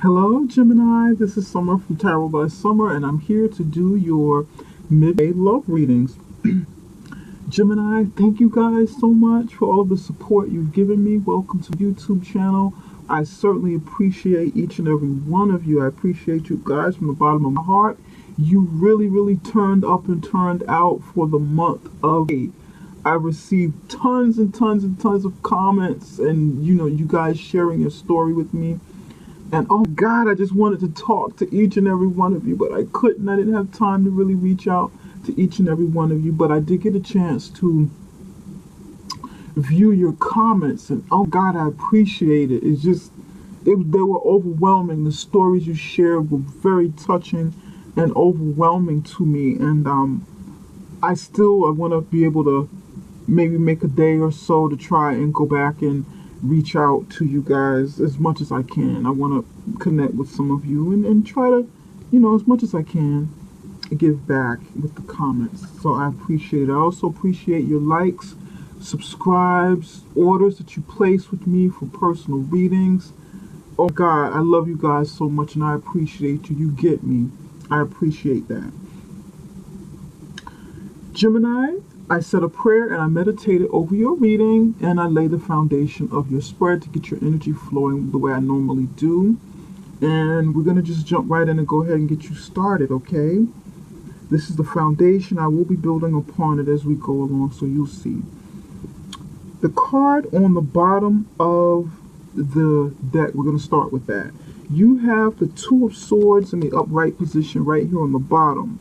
Hello, Gemini. This is Summer from Tarot by Summer, and I'm here to do your midday love readings. Gemini, thank you guys so much for all of the support you've given me. Welcome to the YouTube channel. I certainly appreciate each and every one of you. I appreciate you guys from the bottom of my heart. You really turned up and turned out for the month of May. I received tons and tons of comments, and you guys sharing your story with me. And oh God, I just wanted to talk to each and every one of you, but I couldn't. I didn't have time to really reach out to each and every one of you, but I did get a chance to view your comments, and oh God, I appreciate it. They were overwhelming. The stories you shared were very touching and overwhelming to me, and I want to be able to maybe make a day or so to try and go back and reach out to you guys as much as I can. I want to connect with some of you and try to, as much as I can, give back with the comments. So I appreciate it. I also appreciate your likes, subscribes, orders that you place with me for personal readings. Oh God, I love you guys so much, and I appreciate you. You get me. I appreciate that. Gemini, I said a prayer and I meditated over your reading, and I lay the foundation of your spread to get your energy flowing the way I normally do. And we're going to just jump right in and go ahead and get you started, okay? This is the foundation. I will be building upon it as we go along, so you'll see. The card on the bottom of the deck, we're going to start with that. You have the Two of Swords in the upright position right here on the bottom.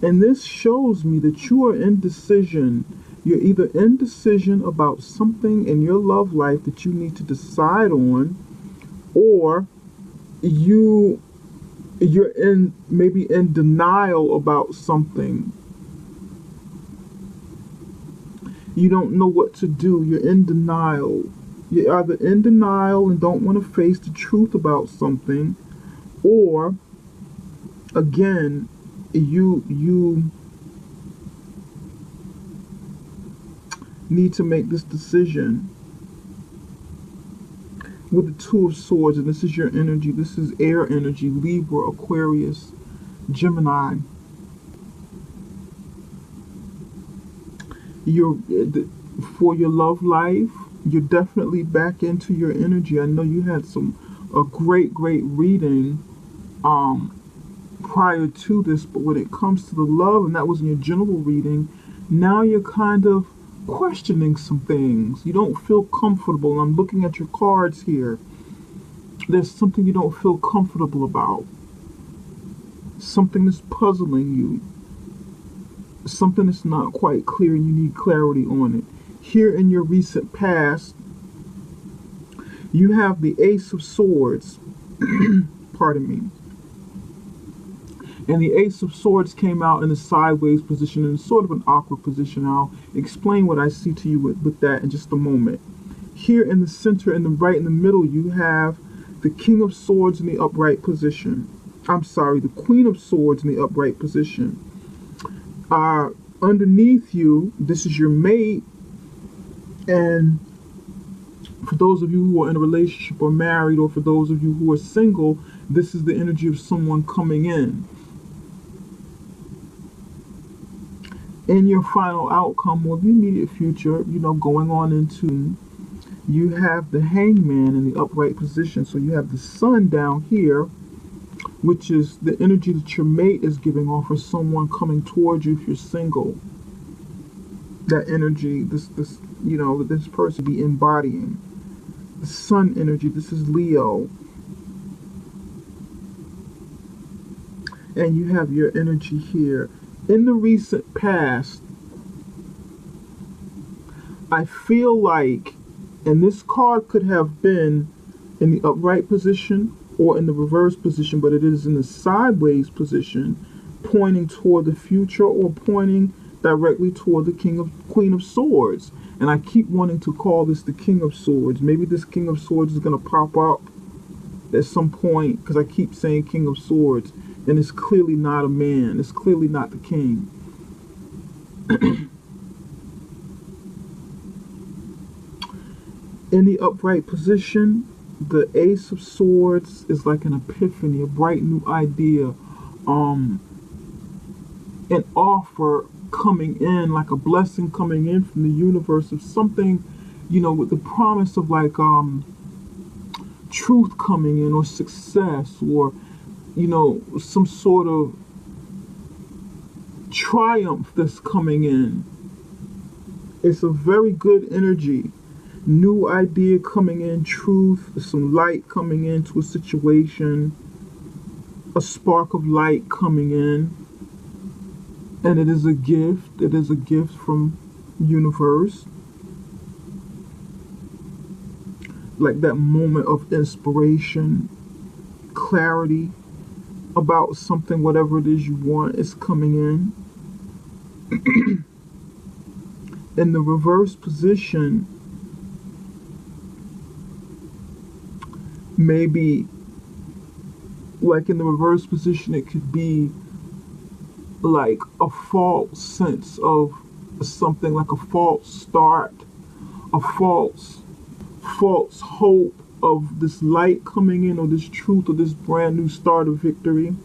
And this shows me that you are indecision. You're either indecision about something in your love life that you need to decide on, or you're maybe in denial about something. You don't know what to do. You're in denial. You're either in denial and don't want to face the truth about something, or again, you need to make this decision with the Two of Swords, and this is your energy. This is air energy, Libra, Aquarius, Gemini. For your love life, you're definitely back into your energy. I know you had a great reading prior to this, but when it comes to the love, and that was in your general reading, now you're kind of questioning some things. You don't feel comfortable, and I'm looking at your cards here. There's something you don't feel comfortable about, something that's puzzling you, something that's not quite clear, and you need clarity on it. Here in your recent past, you have the Ace of Swords pardon me. And the Ace of Swords came out in a sideways position, in sort of an awkward position. I'll explain what I see to you with that in just a moment. Here in the center, in the right, in the middle, you have the King of Swords in the upright position. I'm sorry, the Queen of Swords in the upright position. Underneath you, this is your mate. And for those of you who are in a relationship or married, or for those of you who are single, this is the energy of someone coming in. In your final outcome, or the immediate future, going on into, you have the Hangman in the upright position. So you have the Sun down here, which is the energy that your mate is giving off, or someone coming towards you if you're single. That energy, this person be embodying. The Sun energy, this is Leo. And you have your energy here. In the recent past, I feel like, and this card could have been in the upright position or in the reverse position, but it is in the sideways position, pointing toward the future or pointing directly toward the Queen of Swords. And I keep wanting to call this the King of Swords. Maybe this King of Swords is going to pop up at some point, because I keep saying King of Swords, and it's clearly not a man. It's clearly not the king. In the upright position, The Ace of Swords is like an epiphany, a bright new idea, an offer coming in, like a blessing coming in from the universe of something, with the promise of like truth coming in, or success, or some sort of triumph that's coming in. It's a very good energy. New idea coming in, truth, some light coming into a situation, a spark of light coming in. And it is a gift. It is a gift from universe. Like that moment of inspiration, clarity about something, whatever it is you want, is coming in. In the reverse position, maybe like in the reverse position, it could be like a false sense of something, like a false start, a false hope of this light coming in, or this truth, or this brand new start of victory.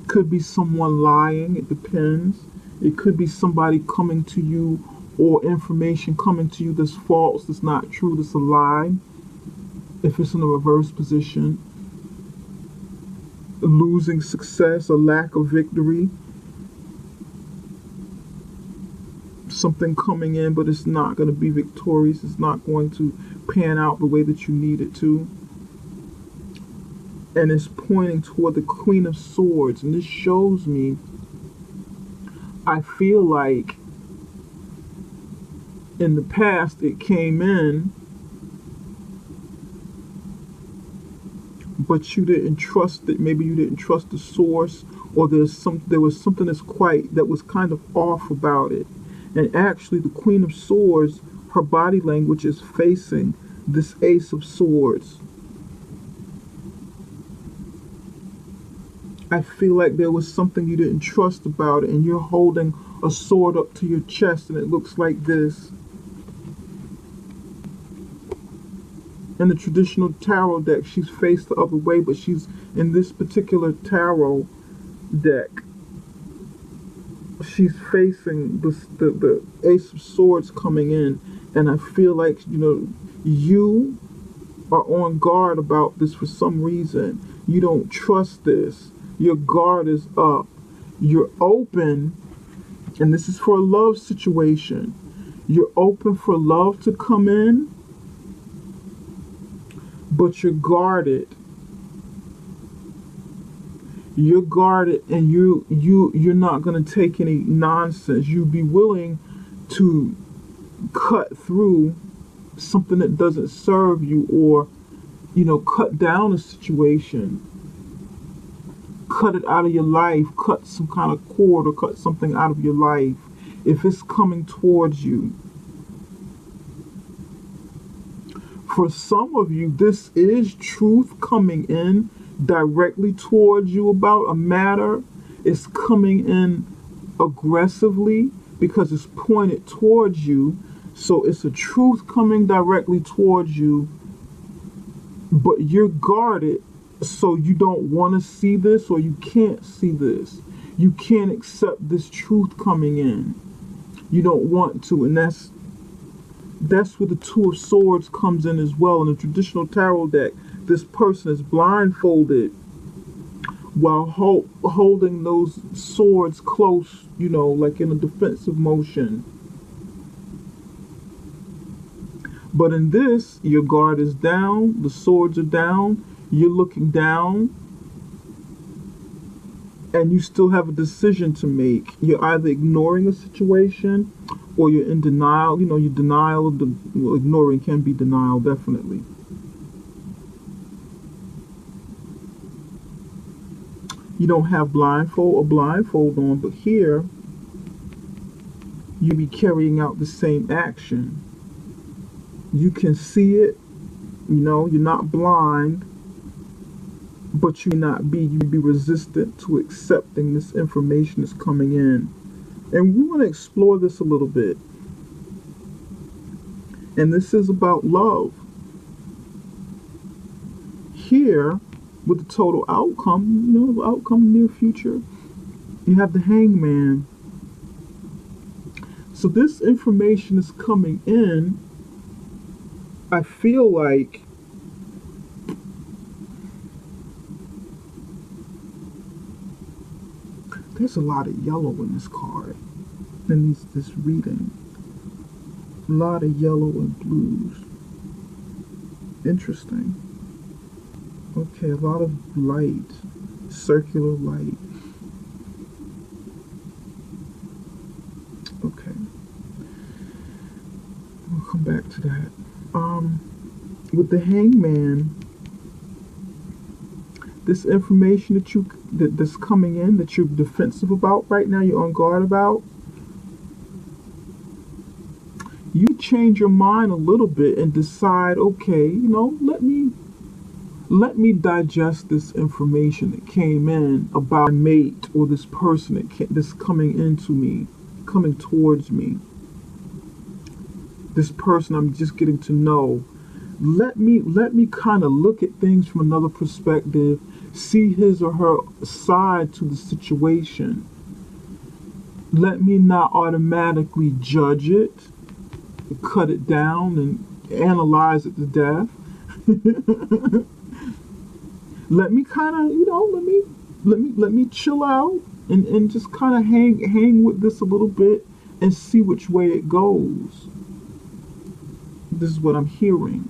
Could be someone lying, it depends. It could be somebody coming to you, or information coming to you that's false, that's not true, that's a lie. If it's in the reverse position, losing success, a lack of victory, something coming in, but it's not going to be victorious. It's not going to pan out the way that you need it to. And it's pointing toward the Queen of Swords. And this shows me, I feel like in the past it came in, but you didn't trust it. Maybe you didn't trust the source, or there was something that was kind of off about it. And actually, the Queen of Swords, her body language is facing this Ace of Swords. I feel like there was something you didn't trust about it, and you're holding a sword up to your chest, and it looks like this. In the traditional tarot deck, she's faced the other way, but she's in this particular tarot deck, she's facing the Ace of Swords coming in. And I feel like, you are on guard about this for some reason. You don't trust this. Your guard is up. You're open, and this is for a love situation. You're open for love to come in, but you're guarded. You're guarded, and you're not going to take any nonsense. You'd be willing to cut through something that doesn't serve you, or cut down a situation, cut it out of your life, cut some kind of cord, or cut something out of your life if it's coming towards you. For some of you, this is truth coming in directly towards you about a matter. It's coming in aggressively because it's pointed towards you. So it's a truth coming directly towards you, but you're guarded, so you don't want to see this, or you can't see this. You can't accept this truth coming in. You don't want to, and that's where the Two of Swords comes in as well. In the traditional tarot deck, this person is blindfolded while holding those swords close, like in a defensive motion. But in this, your guard is down, the swords are down, you're looking down, and you still have a decision to make. You're either ignoring a situation, or you're in denial. Your denial of ignoring can be denial, definitely. You don't have blindfold on, but here you be carrying out the same action. You can see it, you're not blind, but you'd be resistant to accepting this information that's coming in. And we want to explore this a little bit. And this is about love. here with the total outcome, the outcome near future, you have the Hangman. So this information is coming in. I feel like there's a lot of yellow in this card, in this reading. A lot of yellow and blues. Interesting. Okay, a lot of light, circular light. Okay, we'll come back to that. With the Hangman, this information that's coming in that you're defensive about right now, you're on guard about, you change your mind a little bit and decide, okay, let me digest this information that came in about a mate or this person that's coming into me, coming towards me. This person I'm just getting to know. Let me kind of look at things from another perspective, see his or her side to the situation. Let me not automatically judge it, cut it down, and analyze it to death. Let me kind of, let me chill out and just kind of hang with this a little bit and see which way it goes. This is what I'm hearing.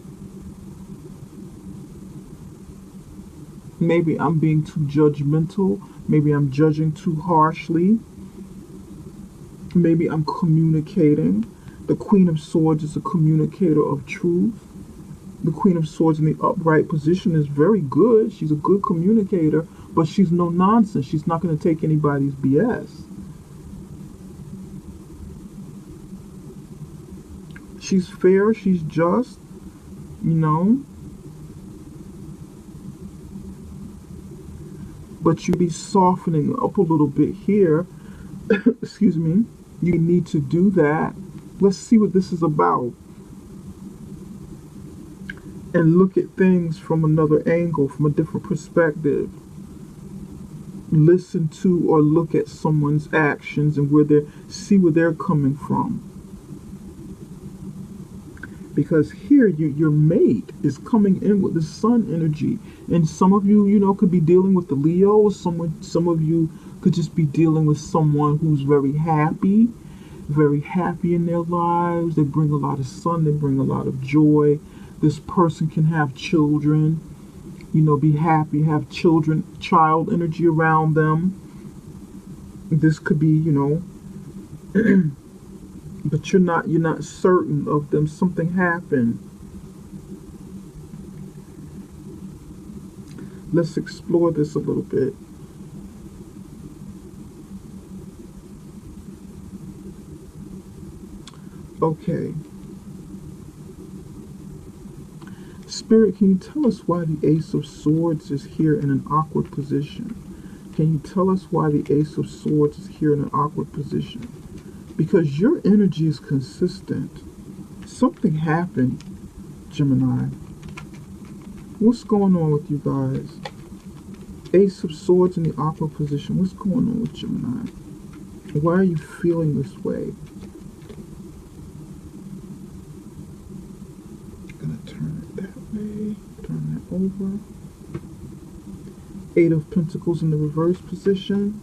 Maybe I'm being too judgmental. Maybe I'm judging too harshly. Maybe I'm communicating. The Queen of Swords is a communicator of truth. The Queen of Swords in the upright position is very good. She's a good communicator, but she's no nonsense. She's not going to take anybody's BS. She's fair. She's just, But you be softening up a little bit here. Excuse me. You need to do that. Let's see what this is about. And look at things from another angle, from a different perspective. Listen to or look at someone's actions and see where they're coming from. Because here your mate is coming in with the sun energy. And some of you, could be dealing with the Leo. Some of you could just be dealing with someone who's very happy in their lives. They bring a lot of sun, they bring a lot of joy. This person can have children, be happy, have child energy around them. This could be, but you're not certain of them. Something happened. Let's explore this a little bit. Okay. Spirit, can you tell us why the Ace of Swords is here in an awkward position? Can you tell us why the Ace of Swords is here in an awkward position? Because your energy is consistent. Something happened, Gemini. What's going on with you guys? Ace of Swords in the awkward position. What's going on with Gemini? Why are you feeling this way? I'm gonna turn it that way. Turn that over. Eight of Pentacles in the reverse position.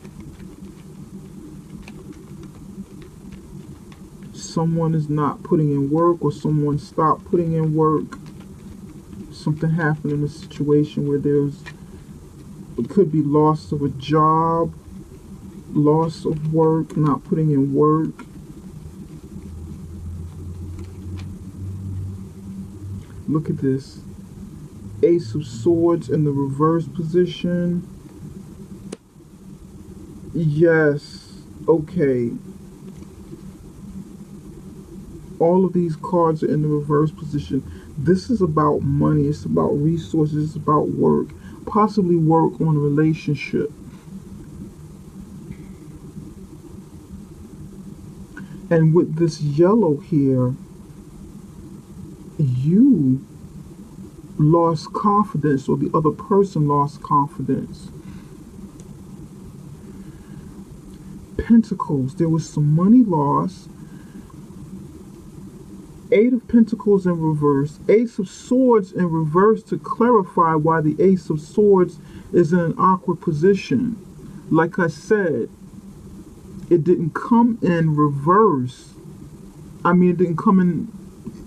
Someone is not putting in work, or someone stopped putting in work. Something happened in a situation where it could be loss of a job, loss of work, not putting in work. Look at this. Ace of Swords in the reverse position. Yes. Okay. All of these cards are in the reverse position. This is about money. It's about resources. It's about work. Possibly work on a relationship. And with this yellow here, you lost confidence, or the other person lost confidence. Pentacles, there was some money loss. Eight of Pentacles in reverse. Ace of Swords in reverse, to clarify why the Ace of Swords is in an awkward position. Like I said, it didn't come in reverse. I mean, it didn't come in,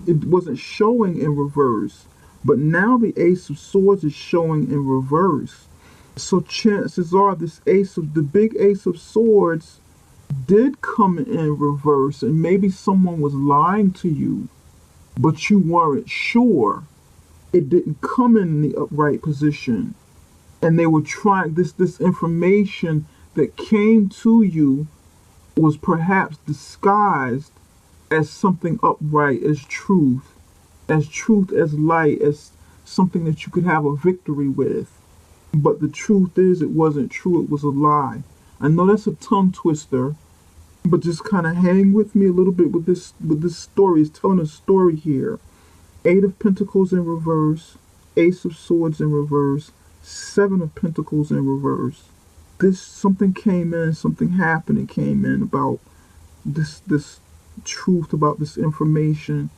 it wasn't showing in reverse. But now the Ace of Swords is showing in reverse. So chances are this the big Ace of Swords did come in reverse, and maybe someone was lying to you, but you weren't sure. It didn't come in the upright position, and they were trying this information that came to you was perhaps disguised as something upright, as truth, as light, as something that you could have a victory with. But the truth is, it wasn't true. It was a lie. I know that's a tongue twister, but just kind of hang with me a little bit with this story. It's telling a story here. Eight of Pentacles in reverse, Ace of Swords in reverse, Seven of Pentacles in reverse. Something came in, something happened. It came in about this truth, about this information.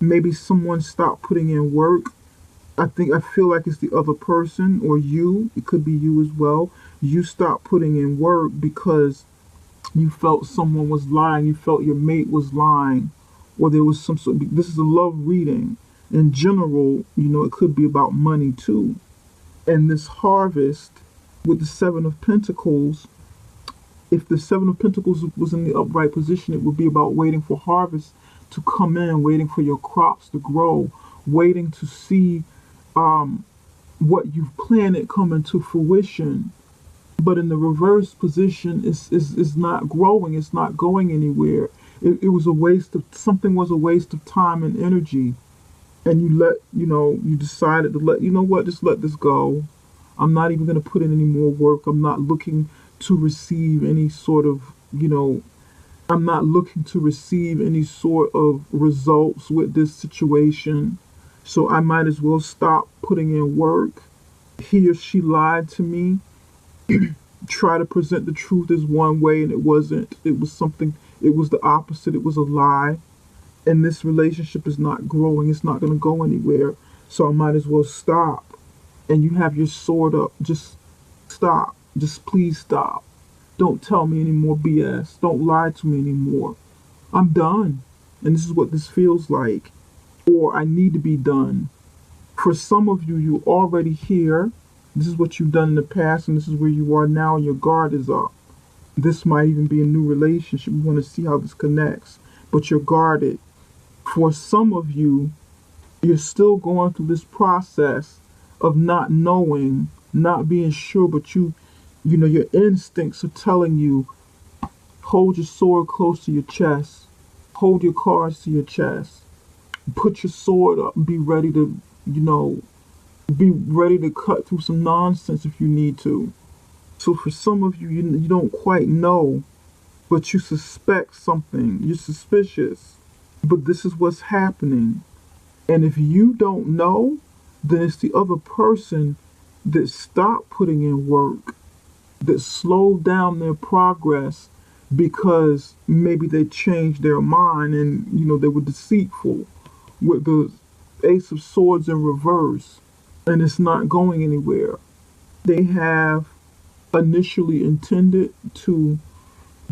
Maybe someone stopped putting in work. I feel like it's the other person, or you. It could be you as well. You stopped putting in work because you felt someone was lying. You felt your mate was lying, or there was some sort. This is a love reading. In general, it could be about money too. And this harvest with the Seven of Pentacles, if the Seven of Pentacles was in the upright position, it would be about waiting for harvest to come in, waiting for your crops to grow, waiting to see what you've planted come into fruition. But in the reverse position, it's not growing. It's not going anywhere. It was a waste of, something was a waste of time and energy. And you decided to just let this go. I'm not even going to put in any more work. I'm not looking to receive any sort of, I'm not looking to receive any sort of results with this situation. So I might as well stop putting in work. He or she lied to me. Try to present the truth as one way, and it wasn't. It was the opposite. It was a lie. And this relationship is not growing. It's not going to go anywhere. So I might as well stop. And you have your sword up. Just stop. Just please stop. Don't tell me any more BS. Don't lie to me anymore. I'm done. And this is what this feels like. Or I need to be done. For some of you, you're already here. This is what you've done in the past, and this is where you are now, and your guard is up. This might even be a new relationship. We want to see how this connects. But you're guarded. For some of you, you're still going through this process of not knowing, not being sure, but your instincts are telling you, hold your sword close to your chest, hold your cards to your chest, put your sword up and be ready to, cut through some nonsense if you need to. So for some of you, you don't quite know, but you suspect something. You're suspicious, but this is what's happening. And if you don't know, then it's the other person that stopped putting in work, that slowed down their progress because maybe they changed their mind and, they were deceitful with the Ace of Swords in reverse, and it's not going anywhere. They have initially intended to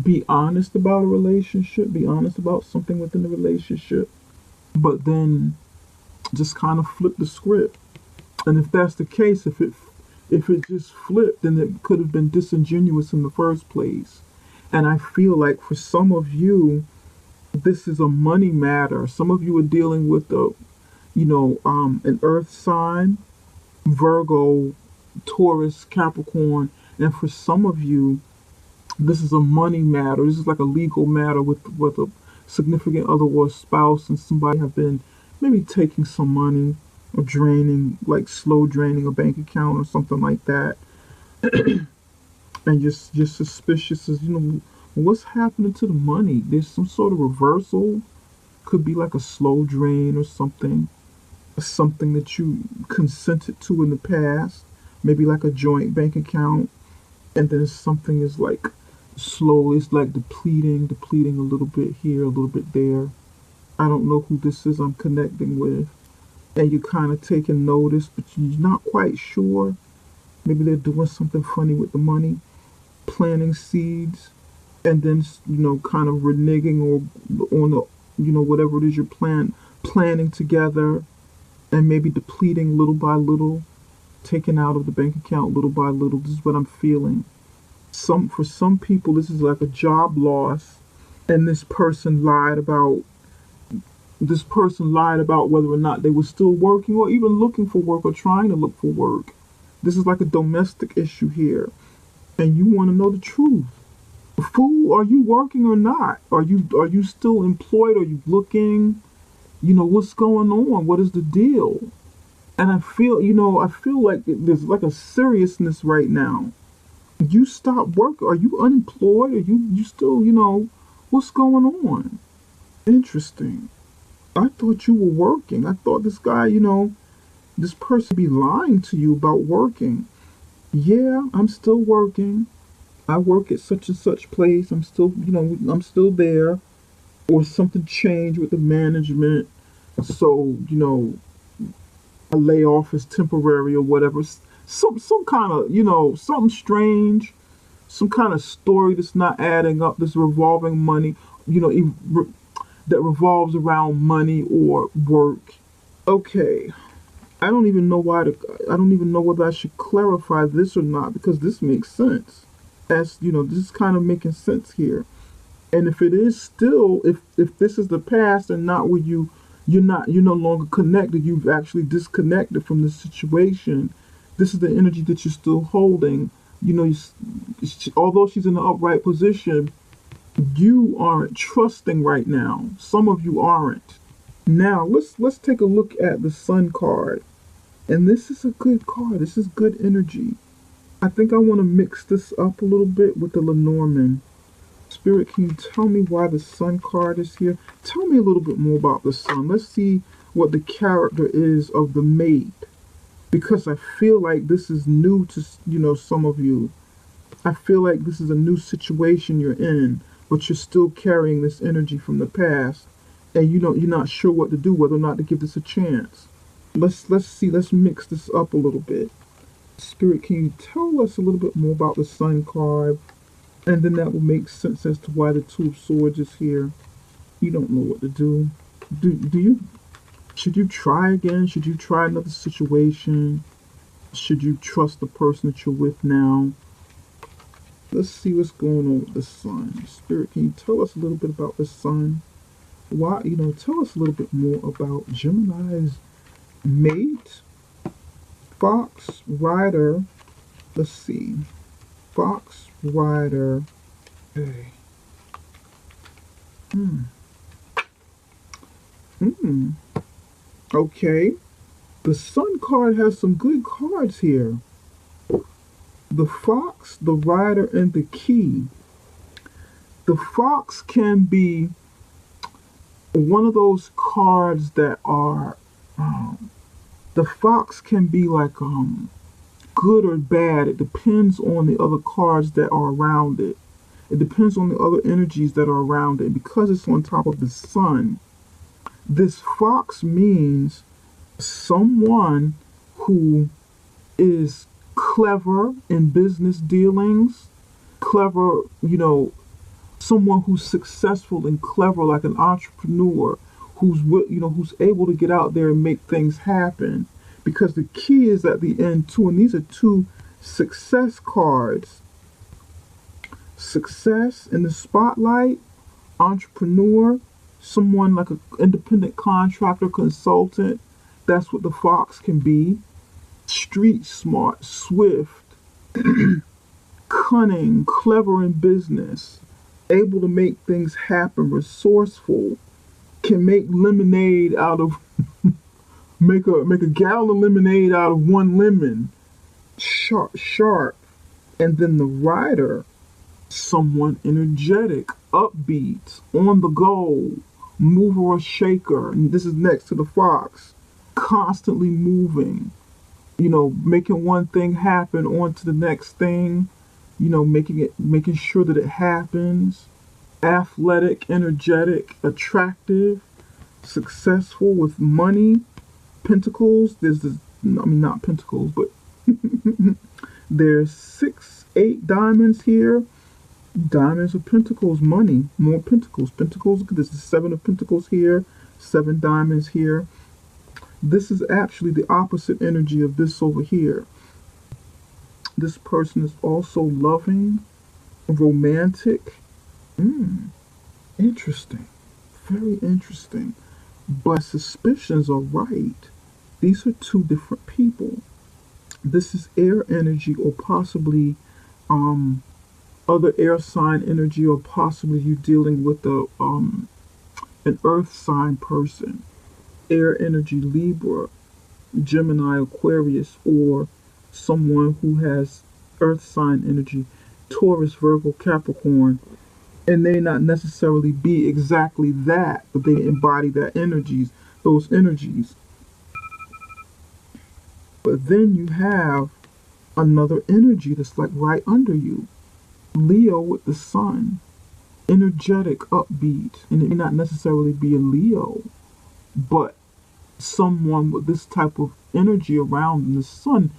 be honest about a relationship, be honest about something within the relationship, but then just kind of flip the script. And if that's the case, if it just flipped, then it could have been disingenuous in the first place. And I feel like for some of you, this is a money matter. Some of you are dealing with an earth sign, Virgo, Taurus, Capricorn, and for some of you, this is a money matter. This is like a legal matter with a significant other or a spouse, and somebody have been maybe taking some money or slow draining a bank account or something like that. And you're suspicious as, what's happening to the money? There's some sort of reversal. Could be like a slow drain or something. something that you consented to in the past, maybe like a joint bank account, and then something is like slowly, it's like depleting a little bit here, a little bit there. I don't know who this is I'm connecting with. And you're kind of taking notice, but you're not quite sure. Maybe they're doing something funny with the money, planting seeds, and then kind of reneging or on the whatever it is you're planning together, and maybe depleting little by little, taking out of the bank account little by little. This is what I'm feeling. For some people, this is like a job loss, and this person lied about whether or not they were still working or even looking for work or trying to look for work. This is like a domestic issue here, and you want to know the truth. Fool, are you working or not? Are you still employed? Are you looking? What's going on? What is the deal? And I feel like there's like a seriousness right now. You stop work. Are you unemployed? Are you still, what's going on? Interesting. I thought you were working. I thought this guy, this person be lying to you about working. Yeah, I'm still working. I work at such and such place. I'm still there. Or something changed with the management. So, a layoff is temporary or whatever. Some kind of, something strange. Some kind of story that's not adding up. This revolving money, that revolves around money or work. Okay. I don't even know whether I should clarify this or not, because this makes sense. As this is kind of making sense here. And if it is still, if this is the past and not where you're no longer connected, you've actually disconnected from the situation. This is the energy that you're still holding. Although she's in the upright position, you aren't trusting right now. Some of you aren't. Now let's take a look at the Sun card. And this is a good card. This is good energy. I think I want to mix this up a little bit with the Lenormand. Spirit, can you tell me why the Sun card is here? Tell me a little bit more about the Sun. Let's see what the character is of the mate. Because I feel like this is new to, some of you. I feel like this is a new situation you're in, but you're still carrying this energy from the past. And you're not sure what to do, whether or not to give this a chance. Let's mix this up a little bit. Spirit, can you tell us a little bit more about the Sun card? And then that will make sense as to why the Two of Swords is here. You don't know what to do. Should you try again? Should you try another situation? Should you trust the person that you're with now? Let's see what's going on with the Sun. Spirit, can you tell us a little bit about the Sun? Why, tell us a little bit more about Gemini's mate, Fox Rider. Let's see. Fox Rider. Okay. Okay. The Sun card has some good cards here. The Fox, the Rider, and the Key. The Fox can be one of those cards that are the Fox can be like good or bad. It depends on the other cards that are around it. It depends on the other energies that are around it. Because it's on top of the Sun, this Fox means someone who is clever in business dealings, clever, someone who's successful and clever, like an entrepreneur, who's able to get out there and make things happen. Because the Key is at the end too, and these are two success cards. Success in the spotlight, entrepreneur, someone like an independent contractor, consultant. That's what the Fox can be. Street smart, swift, cunning, clever in business, able to make things happen, resourceful, can make lemonade out of make a gallon of lemonade out of one lemon. Sharp. And then the Rider, someone energetic, upbeat, on the go, mover or shaker. And this is next to the Fox. constantly moving, you know, making one thing happen on to the next thing, you know, making sure that it happens. Athletic, energetic, attractive, successful with money. Pentacles, there's this, I mean, not pentacles, but there's 8 diamonds here. Diamonds of pentacles, money, more pentacles. Pentacles, there's the 7 of pentacles here, 7 diamonds here. This is actually the opposite energy of this over here. This person is also loving, romantic. Interesting. Very interesting. But suspicions are right. These are 2 different people. This is air energy, or possibly other air sign energy, or possibly you dealing with an earth sign person. Air energy, Libra, Gemini, Aquarius, or someone who has earth sign energy, Taurus, Virgo, Capricorn. And they not necessarily be exactly that, but they embody those energies. But then you have another energy that's like right under you. Leo with the sun. Energetic, upbeat. And it may not necessarily be a Leo, but someone with this type of energy around them. The sun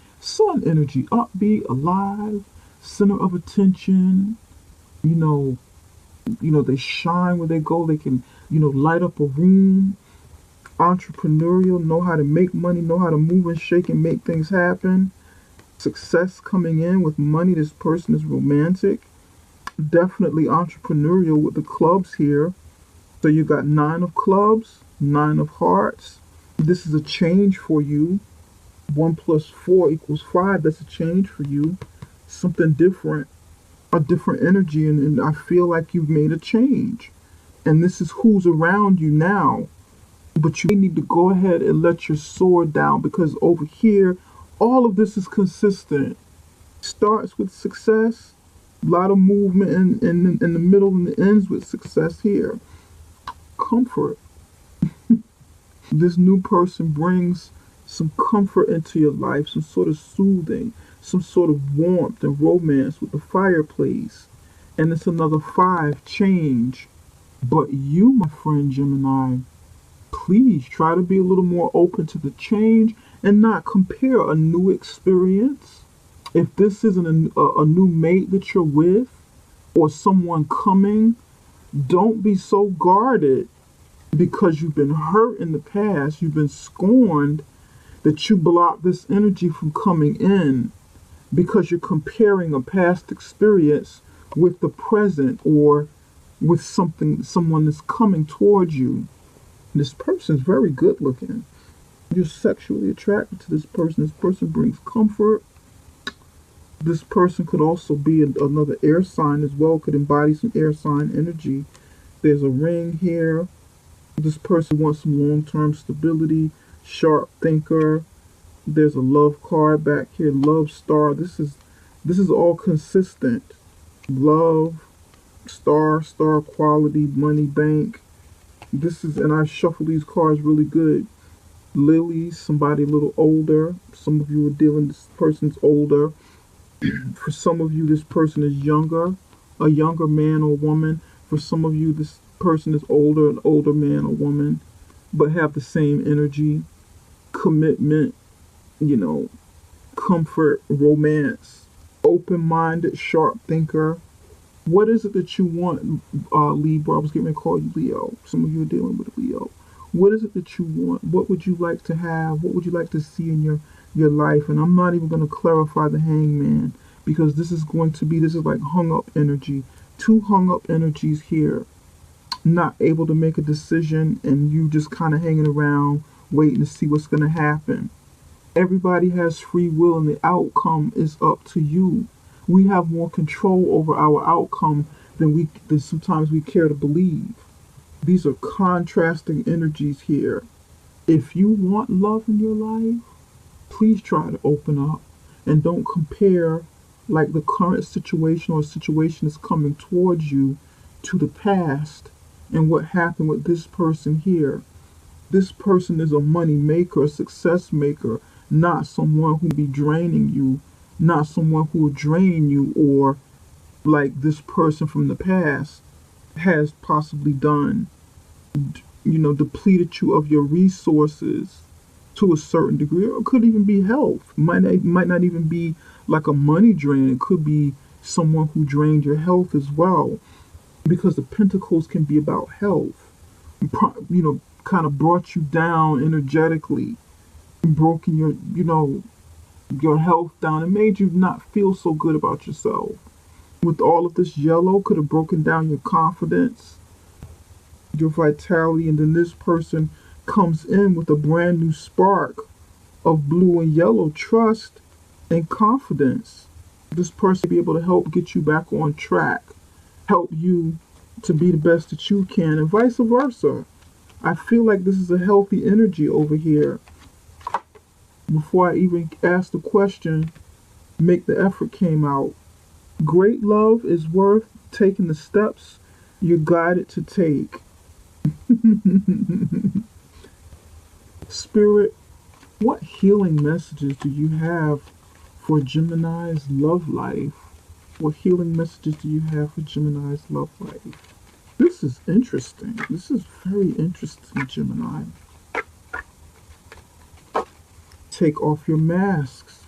energy, upbeat, alive, center of attention. You know, they shine where they go. They can, light up a room. Entrepreneurial, know how to make money, know how to move and shake and make things happen. Success coming in with money. This person is romantic. Definitely entrepreneurial with the clubs here. So you got 9 of clubs, 9 of hearts. This is a change for you. 1 + 4 = 5. That's a change for you. Something different. A different energy, and I feel like you've made a change. And this is who's around you now. But you need to go ahead and let your sword down, because over here, all of this is consistent. Starts with success, a lot of movement in the middle, and it ends with success here. Comfort. This new person brings some comfort into your life, some sort of soothing, some sort of warmth and romance with the fireplace. And it's another 5, change. But you, my friend Gemini, please try to be a little more open to the change and not compare a new experience. If this isn't a new mate that you're with, or someone coming, don't be so guarded because you've been hurt in the past, you've been scorned, that you block this energy from coming in because you're comparing a past experience with the present, or with someone that's coming towards you. This person's very good looking. You're sexually attracted to this person. This person brings comfort. This person could also be another air sign as well, could embody some air sign energy. There's a ring here. This person wants some long-term stability, sharp thinker. There's a love card back here, love star. This is all consistent. Love, star quality, money, bank. And I shuffle these cards really good. Lily, somebody a little older. Some of you are dealing, this person's older. For some of you, this person is younger, a younger man or woman. For some of you, this person is older, an older man or woman, but have the same energy, commitment, comfort, romance, open-minded, sharp thinker. What is it that you want, Libra? I was getting ready to call you Leo. Some of you are dealing with Leo. What is it that you want? What would you like to have? What would you like to see in your life? And I'm not even going to clarify the hangman, because this is like hung up energy. 2 hung up energies here. Not able to make a decision, and you just kind of hanging around waiting to see what's going to happen. Everybody has free will, and the outcome is up to you. We have more control over our outcome than sometimes we care to believe. These are contrasting energies here. If you want love in your life, please try to open up and don't compare like the current situation or situation is coming towards you to the past and what happened with this person here. This person is a money maker, a success maker, not someone who be draining you, not someone who will drain you, or like this person from the past has possibly done, depleted you of your resources to a certain degree, or it could even be health. Might not even be like a money drain. It could be someone who drained your health as well, because the pentacles can be about health. Kind of brought you down energetically, broken your health down, and made you not feel so good about yourself. With all of this yellow, could have broken down your confidence, your vitality, and then this person comes in with a brand new spark of blue and yellow trust and confidence. This person will be able to help get you back on track, help you to be the best that you can, and vice versa. I feel like this is a healthy energy over here. Before I even asked the question, make the effort came out. Great love is worth taking the steps you're guided to take. Spirit, what healing messages do you have for Gemini's love life? What healing messages do you have for Gemini's love life? This is interesting. This is very interesting, Gemini. Take off your masks.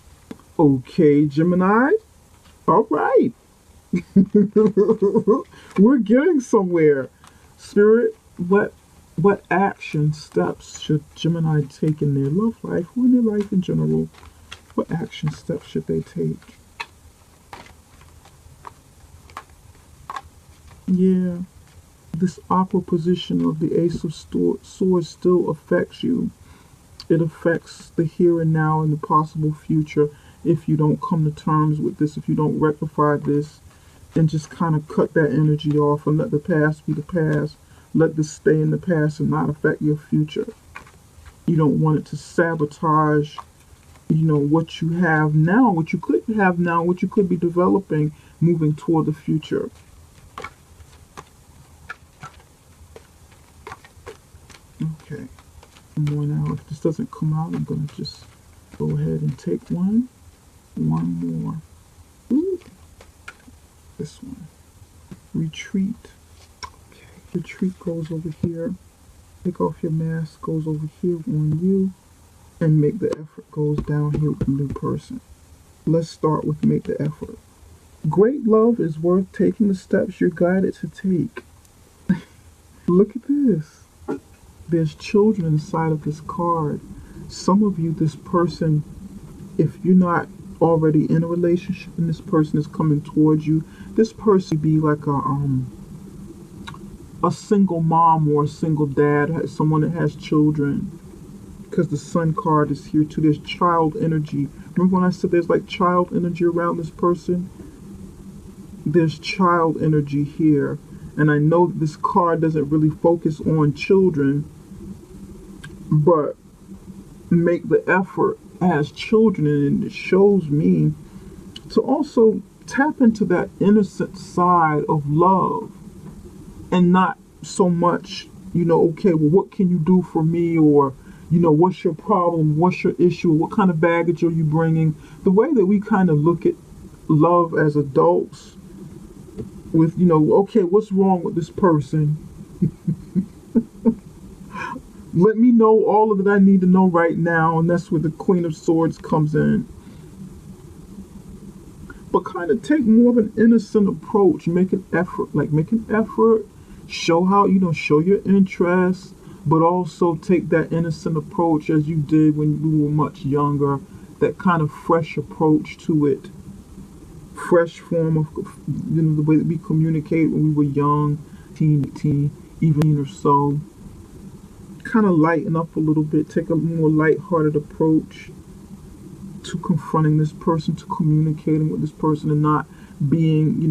Okay, Gemini. All right. We're getting somewhere. Spirit, what action steps should Gemini take in their love life or in their life in general? What action steps should they take? Yeah, this awkward position of the Ace of Swords still affects you. It affects the here and now and the possible future if you don't come to terms with this, if you don't rectify this, and just kind of cut that energy off and let the past be the past. Let this stay in the past and not affect your future. You don't want it to sabotage, what you have now, what you could have now, what you could be developing moving toward the future. Okay. More now. If this doesn't come out, I'm going to just go ahead and take one more. Ooh. This one. Retreat. Okay. Retreat goes over here. Take off your mask goes over here on you. And make the effort goes down here with the new person. Let's start with make the effort. Great love is worth taking the steps you're guided to take. Look at this. There's children inside of this card. Some of you, this person, if you're not already in a relationship and this person is coming towards you, this person be like a single mom or a single dad, someone that has children. Because the Sun card is here too. There's child energy. Remember when I said there's like child energy around this person? There's child energy here. And I know that this card doesn't really focus on children, but make the effort as children, and it shows me to also tap into that innocent side of love and not so much, okay, well, what can you do for me? Or, what's your problem? What's your issue? What kind of baggage are you bringing? The way that we kind of look at love as adults with, okay, what's wrong with this person? Let me know all of that I need to know right now, and that's where the Queen of Swords comes in. But kind of take more of an innocent approach. Make an effort, show how, show your interest, but also take that innocent approach as you did when you were much younger, that kind of fresh approach to it. Fresh form of, the way that we communicate when we were young, teen, even or so. Kind of lighten up a little bit, take a more lighthearted approach to confronting this person, to communicating with this person, and not being,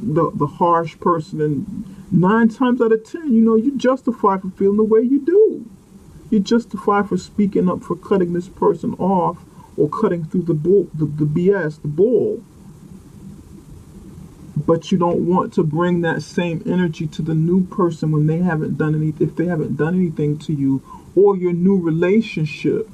the harsh person. And 9 times out of 10, you justify for feeling the way you do. You justify for speaking up, for cutting this person off, or cutting through the BS, the bull. But you don't want to bring that same energy to the new person when they haven't done anything, if they haven't done anything to you, or your new relationship.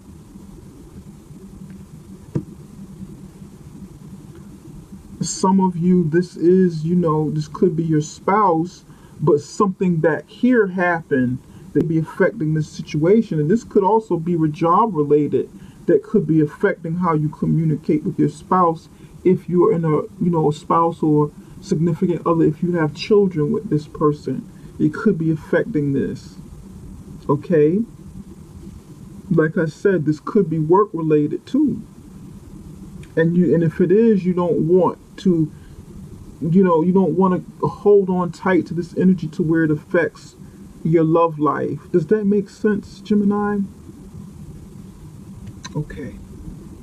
Some of you, this is, this could be your spouse, but something back here happened that be affecting this situation. And this could also be job related, that could be affecting how you communicate with your spouse. If you're in a spouse or significant other, if you have children with this person, it could be affecting this. Okay? Like I said, this could be work related too. And if it is, you don't want to, you don't want to hold on tight to this energy to where it affects your love life. Does that make sense, Gemini? Okay.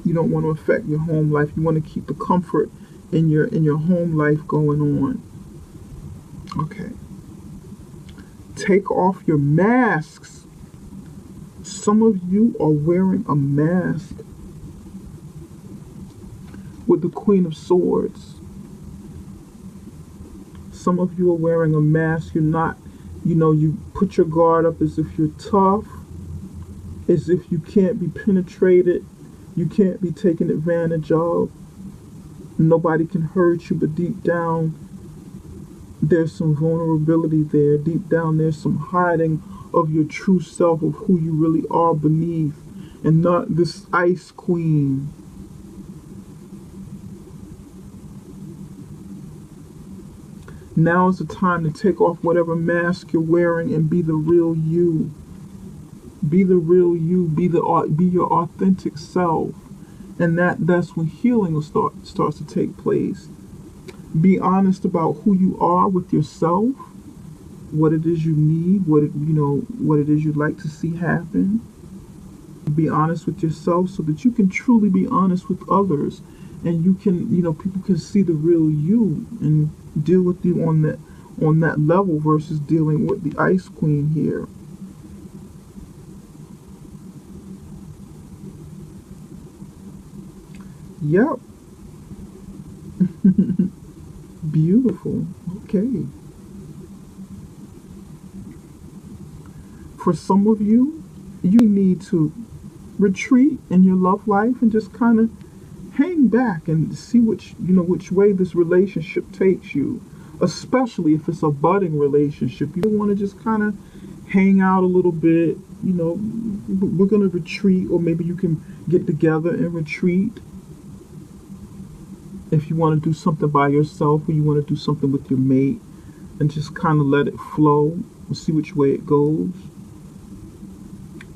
You don't want to affect your home life. You want to keep the comfort in your home life going on. Okay. Take off your masks. Some of you are wearing a mask with the Queen of Swords. Some of you are wearing a mask. You're not, you put your guard up as if you're tough, as if you can't be penetrated, you can't be taken advantage of. Nobody can hurt you, but deep down, there's some vulnerability there. Deep down, there's some hiding of your true self, of who you really are beneath, and not this Ice Queen. Now is the time to take off whatever mask you're wearing and be the real you. Be the real you. Be your authentic self, and that's when healing starts to take place. Be honest about who you are with yourself, what it is you need, what it is you'd like to see happen. Be honest with yourself so that you can truly be honest with others, and you can, people can see the real you and deal with you on that level versus dealing with the Ice Queen here. Yep. Beautiful. Okay. For some of you, you need to retreat in your love life and just kind of hang back and see which way this relationship takes you, especially if it's a budding relationship. You want to just kind of hang out a little bit. We're going to retreat, or maybe you can get together and retreat. If you want to do something by yourself, or you want to do something with your mate, and just kind of let it flow and see which way it goes.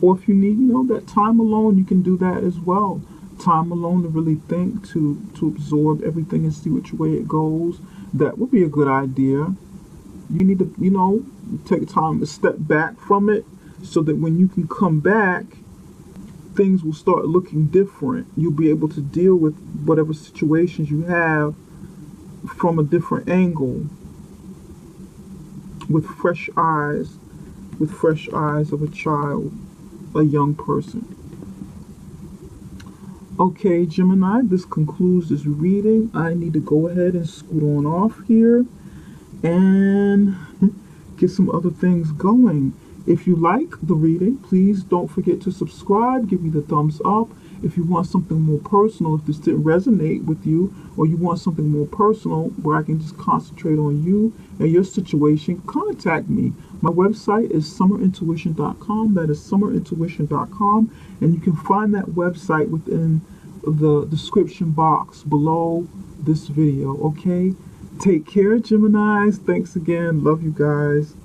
Or if you need, that time alone, you can do that as well. Time alone to really think, to absorb everything and see which way it goes. That would be a good idea. You need to, take time to step back from it so that when you can come back, things will start looking different. You'll be able to deal with whatever situations you have from a different angle, with fresh eyes of a child, a young person. Okay, Gemini, this concludes this reading. I need to go ahead and scoot on off here and get some other things going. If you like the reading, please don't forget to subscribe, give me the thumbs up. If you want something more personal, if this didn't resonate with you, or you want something more personal where I can just concentrate on you and your situation, contact me. My website is summerintuition.com. That is summerintuition.com. And you can find that website within the description box below this video, okay? Take care, Geminis. Thanks again. Love you guys.